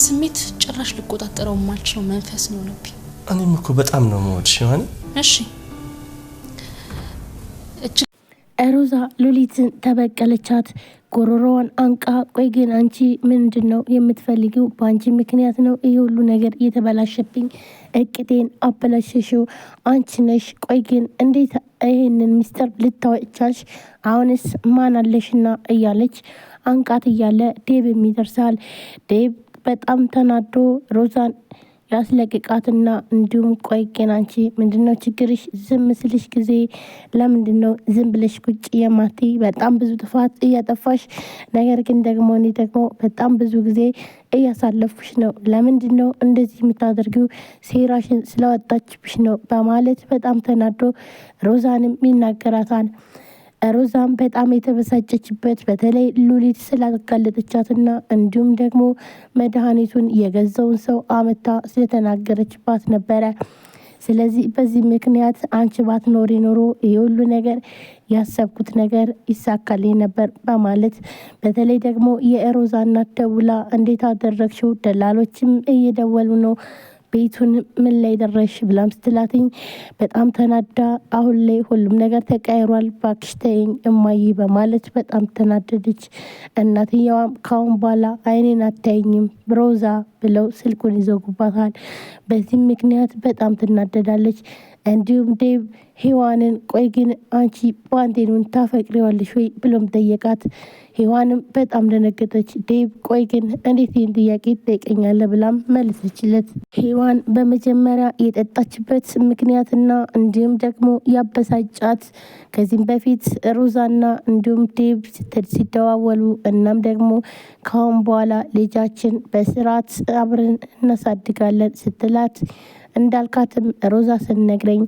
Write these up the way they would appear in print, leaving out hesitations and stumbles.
ስሜት ጭራሽ ልቆጣጠረው ማልችለው መንፈስ ነው ነብኝ። እኔም እኮ በጣም ነው የምወድሽ ማለት። እሺ ሮዛ ሉሊትን ተበቀለቻት። ጎሮሮዋን አንቃ ቆይ ግን አንቺ ምንድነው የምትፈልጊው? በአንቺ ምክንያት ነው ይሄ ሁሉ ነገር የተበላሸብኝ። እቅዴን አበላሸሽው አንቺ ነሽ። ቆይ ግን እንዴት ይሄንን ሚስጥር ልታወጫሽ? አሁንስ ማን አለሽና? እያለች አንቃት እያለ ዴብም ይደርሳል። ዴብ በጣም ተናዶ ሮዛን ያስለቅቃትና እንዲሁም ቆይ ግን አንቺ ምንድነው ችግርሽ? ዝም ስልሽ ጊዜ ለምንድነው ዝም ብለሽ ቁጭ የማትይ? በጣም ብዙ ጥፋት እያጠፋሽ፣ ነገር ግን ደግሞ እኔ ደግሞ በጣም ብዙ ጊዜ እያሳለፍኩሽ ነው። ለምንድነው እንደዚህ የምታደርጊው? ሴራሽን ስለወጣችብሽ ነው በማለት በጣም ተናዶ ሮዛንም ይናገራታል። ሮዛም በጣም የተበሳጨችበት በተለይ ሉሊት ስላጋለጠቻትና እንዲሁም ደግሞ መድኃኒቱን የገዛውን ሰው አመታ ስለተናገረችባት ነበረ። ስለዚህ በዚህ ምክንያት አንቺ ባትኖሪ ኖሮ ይህ ሁሉ ነገር ያሰብኩት ነገር ይሳካልኝ ነበር በማለት በተለይ ደግሞ የሮዛ እናት ደውላ እንዴት አደረግሽው? ደላሎችም እየደወሉ ነው ቤቱን ምን ላይ ደረሽ ብላም ስትላትኝ በጣም ተናዳ አሁን ላይ ሁሉም ነገር ተቀይሯል ባክሽ ተይኝ እማዬ በማለት በጣም ተናደደች። እናትየዋም ካሁን በኋላ አይኔን አታይኝም ሮዛ ብለው ስልኩን ይዘጉባታል። በዚህ ምክንያት በጣም ትናደዳለች። እንዲሁም ዴብ ሔዋንን ቆይ ግን አንቺ ባንቴኑን ታፈቅሪዋለሽ ወይ ብሎም ጠየቃት። ሔዋንም በጣም ደነገጠች። ዴብ ቆይ ግን እንዴት ይህን ጥያቄ ትጠይቀኛለህ ብላም መለሰችለት። ሔዋን በመጀመሪያ የጠጣችበት ምክንያትና እንዲሁም ደግሞ ያበሳጫት ከዚህም በፊት ሮዛና እንዲሁም ዴብ ሲደዋወሉ እናም ደግሞ ካሁን በኋላ ልጃችን በስርዓት አብረን እናሳድጋለን ስትላት እንዳልካትም ሮዛ ስነግረኝ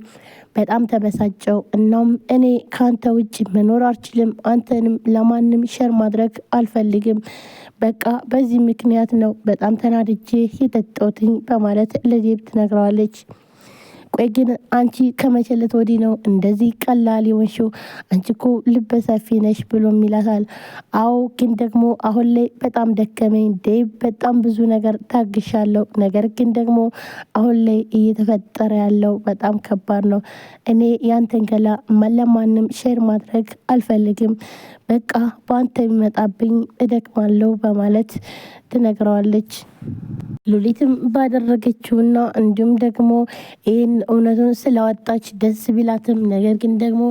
በጣም ተበሳጨው። እናም እኔ ካንተ ውጭ መኖር አልችልም፣ አንተንም ለማንም ሸር ማድረግ አልፈልግም። በቃ በዚህ ምክንያት ነው በጣም ተናድጄ የጠጣሁትኝ በማለት ለዴብ ትነግረዋለች። ቆይ ግን አንቺ ከመቸለት ወዲህ ነው እንደዚህ ቀላል የሆንሽው? አንቺ እኮ ልበ ሰፊ ነሽ ብሎም ይላታል። አዎ ግን ደግሞ አሁን ላይ በጣም ደከመኝ ዴብ፣ በጣም ብዙ ነገር ታግሻለሁ። ነገር ግን ደግሞ አሁን ላይ እየተፈጠረ ያለው በጣም ከባድ ነው። እኔ ያንተን ገላ ለማንም ሼር ማድረግ አልፈልግም። በቃ በአንተ የሚመጣብኝ እደክማለሁ በማለት ትነግረዋለች። ሉሊትም ባደረገችውና እንዲሁም ደግሞ ይህን እውነቱን ስላወጣች ደስ ቢላትም ነገር ግን ደግሞ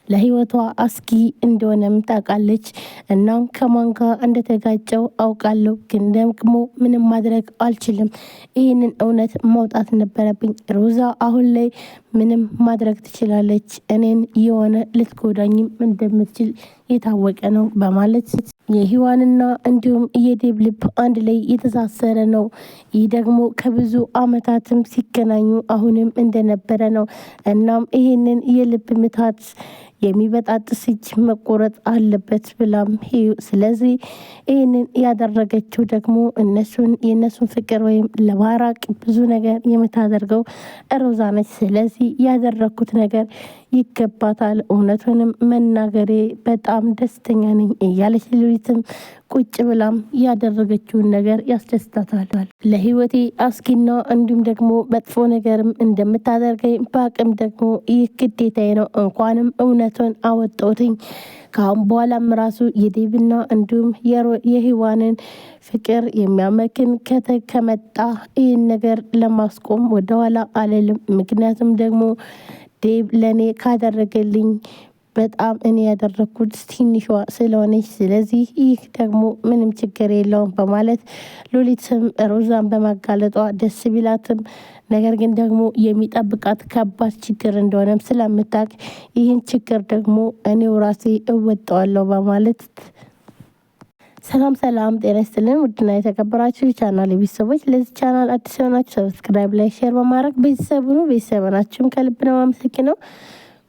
ለህይወቷ አስጊ እንደሆነም ታውቃለች። እናም ከማን ጋር እንደተጋጨው አውቃለሁ፣ ግን ደግሞ ምንም ማድረግ አልችልም። ይህንን እውነት ማውጣት ነበረብኝ። ሮዛ አሁን ላይ ምንም ማድረግ ትችላለች፣ እኔን የሆነ ልትጎዳኝም እንደምትችል የታወቀ ነው በማለት የሔዋንና እንዲሁም የዴብ ልብ አንድ ላይ የተሳሰረ ነው። ይህ ደግሞ ከብዙ አመታትም ሲገናኙ አሁንም እንደነበረ ነው። እናም ይህንን የልብ ምታት የሚበጣጥስ እጅ መቆረጥ አለበት ብላም ስለዚህ ይህንን ያደረገችው ደግሞ የእነሱን ፍቅር ወይም ለማራቅ ብዙ ነገር የምታደርገው ሮዛ ነች። ስለዚህ ያደረግኩት ነገር ይገባታል፣ እውነቱንም መናገሬ በጣም ደስተኛ ነኝ እያለች ሉሊትም ቁጭ ብላም ያደረገችውን ነገር ያስደስታታል። ለህይወቴ አስጊና እንዲሁም ደግሞ መጥፎ ነገርም እንደምታደርገኝ በአቅም ደግሞ ይህ ግዴታዬ ነው። እንኳንም እውነቱን አወጣሁትኝ። ከአሁን በኋላም ራሱ የዴብና እንዲሁም የሔዋንን ፍቅር የሚያመክን ከመጣ ይህን ነገር ለማስቆም ወደኋላ አልልም። ምክንያቱም ደግሞ ዴብ ለእኔ ካደረገልኝ በጣም እኔ ያደረግኩት ትንሿ ስለሆነች፣ ስለዚህ ይህ ደግሞ ምንም ችግር የለውም በማለት ሉሊትም ሮዛን በማጋለጧ ደስ ቢላትም ነገር ግን ደግሞ የሚጠብቃት ከባድ ችግር እንደሆነም ስለምታውቅ ይህን ችግር ደግሞ እኔው ራሴ እወጣዋለሁ በማለት ሰላም ጤና ይስጥልን። ውድና የተከበራችሁ ቻናል ቤተሰቦች፣ ለዚህ ቻናል አዲስ የሆናችሁ ሰብስክራይብ፣ ላይ ሼር በማድረግ ቤተሰባችሁም ከልብ ነው የማመሰግነው።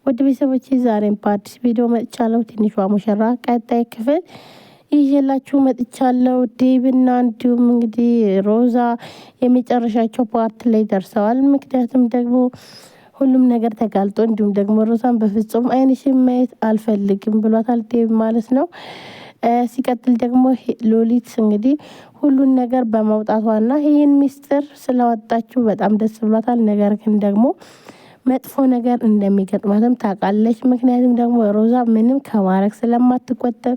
ውድ ቤተሰቦች ዛሬም በአዲስ ቪዲዮ መጥቻለሁ። ትንሿ ሙሽራ ቀጣይ ክፍል ይዤላችሁ መጥቻለሁ። ዴብና እንዲሁም እንግዲህ ሮዛ የመጨረሻቸው ፓርት ላይ ደርሰዋል። ምክንያቱም ደግሞ ሁሉም ነገር ተጋልጦ እንዲሁም ደግሞ ሮዛን በፍጹም አይንሽን ማየት አልፈልግም ብሏታል ዴብ ማለት ነው። ሲቀጥል ደግሞ ሉሊት እንግዲህ ሁሉን ነገር በማውጣቷና ይህን ሚስጥር ስላወጣችው በጣም ደስ ብሏታል። ነገር ግን ደግሞ መጥፎ ነገር እንደሚገጥማትም ታውቃለች። ምክንያቱም ደግሞ ሮዛ ምንም ከማድረግ ስለማትቆጠብ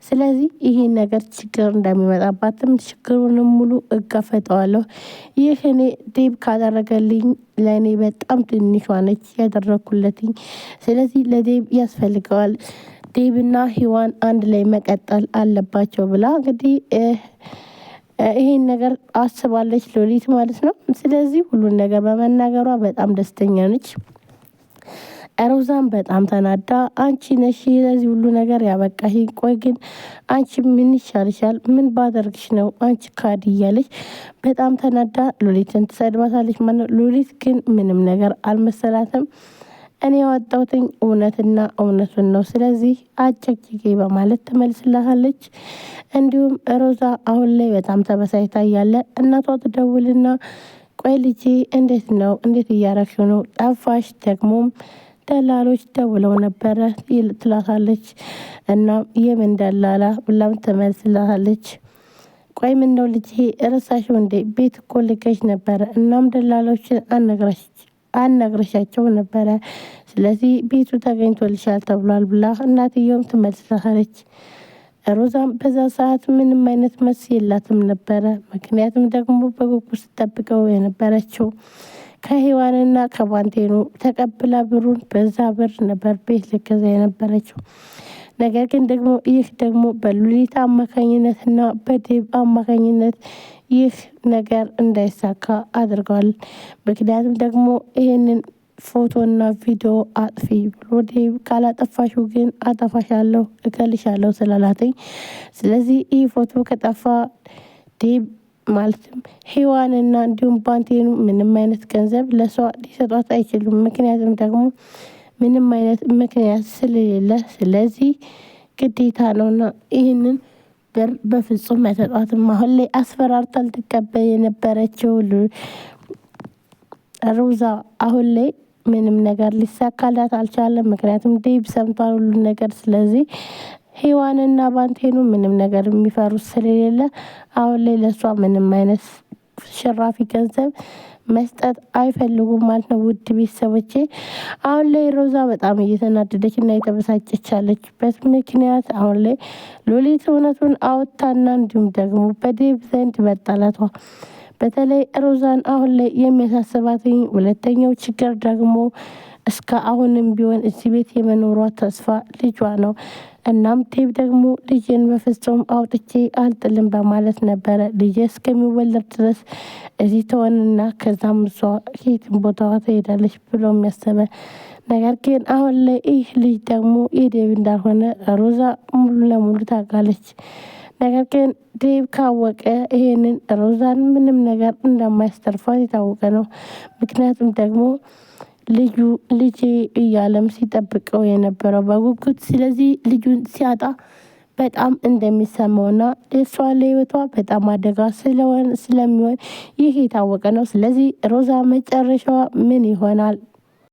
ስለዚህ ይሄን ነገር ችግር እንደሚመጣባትም ችግሩንም ሙሉ እጋፈጠዋለሁ። ይህ እኔ ዴብ ካደረገልኝ ለእኔ በጣም ትንሿ ነች ያደረኩለትኝ። ስለዚህ ለዴብ ያስፈልገዋል። ዴብና ሔዋን አንድ ላይ መቀጠል አለባቸው ብላ እንግዲህ ይሄን ነገር አስባለች ሉሊት ማለት ነው። ስለዚህ ሁሉን ነገር በመናገሯ በጣም ደስተኛ ነች። ሮዛም በጣም ተናዳ አንቺ ነሽ ለዚህ ሁሉ ነገር ያበቃሽ፣ ቆይ ግን አንቺ ምን ይሻልሻል? ምን ባደርግሽ ነው አንቺ ካዲ እያለች በጣም ተናዳ ሉሊትን ትሰድባታለች ማለት ነው። ሉሊት ግን ምንም ነገር አልመሰላትም። እኔ ያወጣሁትኝ እውነትና እውነቱን ነው፣ ስለዚህ አጨቅጭቄ በማለት ትመልስላታለች። እንዲሁም ሮዛ አሁን ላይ በጣም ተበሳጭታ እያለ እናቷ ትደውልና ቆይ ልጄ እንዴት ነው? እንዴት እያረግሽው ነው? ጠፋሽ? ደግሞም ደላሎች ደውለው ነበረ ትላታለች። እናም የምን ደላላ ብላም ትመልስላታለች። ቆይ ምን ነው ልጄ ረሳሽው እንዴ? ቤት እኮ ልከሽ ነበረ። እናም ደላሎችን አናግረሻቸው ነበረ። ስለዚህ ቤቱ ተገኝቶልሻል ተብሏል ብላ እናትየውም ትመልስላታለች። ሮዛም በዛ ሰዓት ምንም አይነት መልስ የላትም ነበረ። ምክንያቱም ደግሞ በጉጉት ስትጠብቀው የነበረችው ከሔዋንና ከባንቴኑ ተቀብላ ብሩን በዛ ብር ነበር ቤት ልገዛ የነበረችው። ነገር ግን ደግሞ ይህ ደግሞ በሉሊት አማካኝነትና በዴብ አማካኝነት ይህ ነገር እንዳይሳካ አድርገዋል። ምክንያቱም ደግሞ ይሄንን ፎቶና ቪዲዮ አጥፊ ብሎ ዴብ ካላጠፋሽው ግን አጠፋሻለሁ እገልሻለሁ ስላላተኝ፣ ስለዚህ ይህ ፎቶ ከጠፋ ዴብ ማለትም ሔዋንና እንዲሁም ባንቴኑ ምንም አይነት ገንዘብ ለሷ ሊሰጧት አይችሉም። ምክንያቱም ደግሞ ምንም አይነት ምክንያት ስለሌለ፣ ስለዚህ ግዴታ ነውና ይህንን ብር በፍጹም አይሰጧትም። አሁን ላይ አስፈራርታ ልትቀበል የነበረችው ሮዛ አሁን ላይ ምንም ነገር ሊሳካላት አልቻለም። ምክንያቱም ዴብ ሰምቷል ሁሉን ነገር። ስለዚህ ሔዋንና ባንቴኑ ምንም ነገር የሚፈሩት ስለሌለ አሁን ላይ ለሷ ምንም አይነት ሽራፊ ገንዘብ መስጠት አይፈልጉም ማለት ነው። ውድ ቤተሰቦቼ አሁን ላይ ሮዛ በጣም እየተናደደች እና የተበሳጨች ያለችበት ምክንያት አሁን ላይ ሉሊት እውነቱን አወጣና እንዲሁም ደግሞ በዴብ ዘንድ መጣላቷ፣ በተለይ ሮዛን አሁን ላይ የሚያሳስባትኝ ሁለተኛው ችግር ደግሞ እስከ አሁንም ቢሆን እዚህ ቤት የመኖሯ ተስፋ ልጇ ነው። እናም ዴብ ደግሞ ልጄን በፍጹም አውጥቼ አልጥልም በማለት ነበረ ልጄ እስከሚወለድ ድረስ እዚህ ተወንና ከዛም እሷ የትም ቦታዋ ትሄዳለች ብሎ የሚያሰበ፣ ነገር ግን አሁን ላይ ይህ ልጅ ደግሞ የዴብ እንዳልሆነ ሮዛ ሙሉ ለሙሉ ታውቃለች። ነገር ግን ዴብ ካወቀ ይሄንን ሮዛን ምንም ነገር እንደማያስተርፋት የታወቀ ነው። ምክንያቱም ደግሞ ልጄ እያለም ሲጠብቀው የነበረው በጉጉት፣ ስለዚህ ልጁን ሲያጣ በጣም እንደሚሰማውና እሷ ለህይወቷ በጣም አደጋ ስለሚሆን ይህ የታወቀ ነው። ስለዚህ ሮዛ መጨረሻዋ ምን ይሆናል?